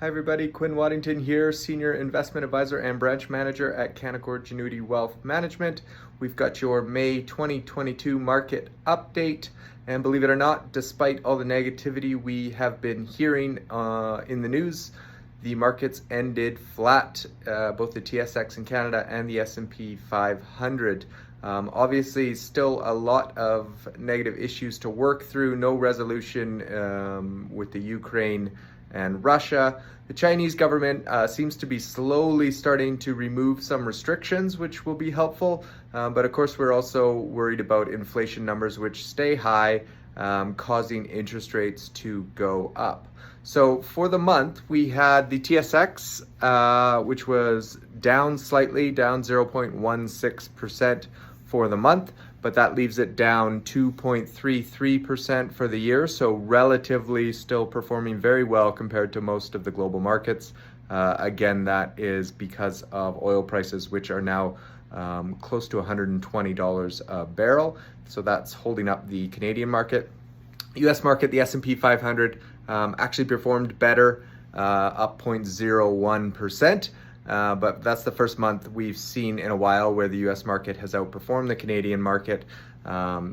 Hi everybody, Quinn Waddington here, Senior Investment Advisor and Branch Manager at Canaccord Genuity Wealth Management. We've got your May 2022 market update, and believe it or not, despite all the negativity we have been hearing in the news, the markets ended flat, both the TSX in Canada and the S&P 500. Obviously, still a lot of negative issues to work through, no resolution with the Ukraine and Russia. The Chinese government seems to be slowly starting to remove some restrictions, which will be helpful. But of course, we're also worried about inflation numbers, which stay high, causing interest rates to go up. So for the month, we had the TSX, which was down slightly, down 0.16% for the month, but that leaves it down 2.33% for the year, so relatively still performing very well compared to most of the global markets. Again, that is because of oil prices, which are now close to $120 a barrel, so that's holding up the Canadian market. US market, the S&P 500 actually performed better, up 0.01%. But that's the first month we've seen in a while where the US market has outperformed the Canadian market.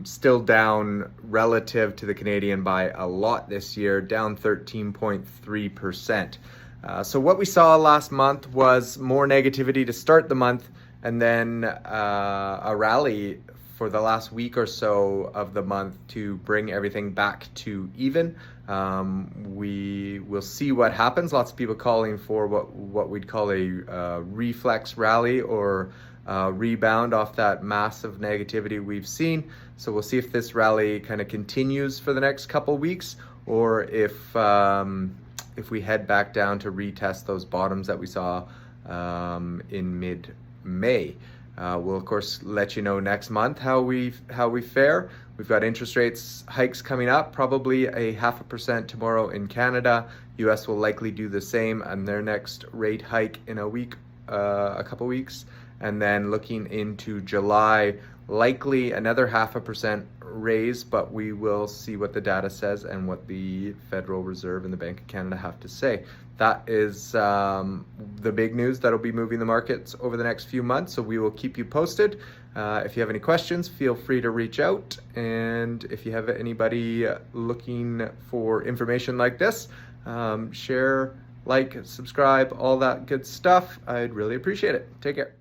Still down relative to the Canadian by a lot this year, down 13.3%. So what we saw last month was more negativity to start the month, and then a rally for the last week or so of the month to bring everything back to even. We will see what happens. Lots of people calling for what we'd call a reflex rally or rebound off that massive negativity we've seen. So we'll see if this rally kind of continues for the next couple weeks, or if we head back down to retest those bottoms that we saw in mid-May. We'll of course let you know next month how we fare. We've got interest rates hikes coming up, probably a 0.5% tomorrow in Canada. US will likely do the same on their next rate hike in a couple weeks. And then looking into July, likely another 0.5% raise, but we will see what the data says and what the Federal Reserve and the Bank of Canada have to say. That is the big news that'll be moving the markets over the next few months, so we will keep you posted. If you have any questions, feel free to reach out. And if you have anybody looking for information like this, share, like, subscribe, all that good stuff. I'd really appreciate it. Take care.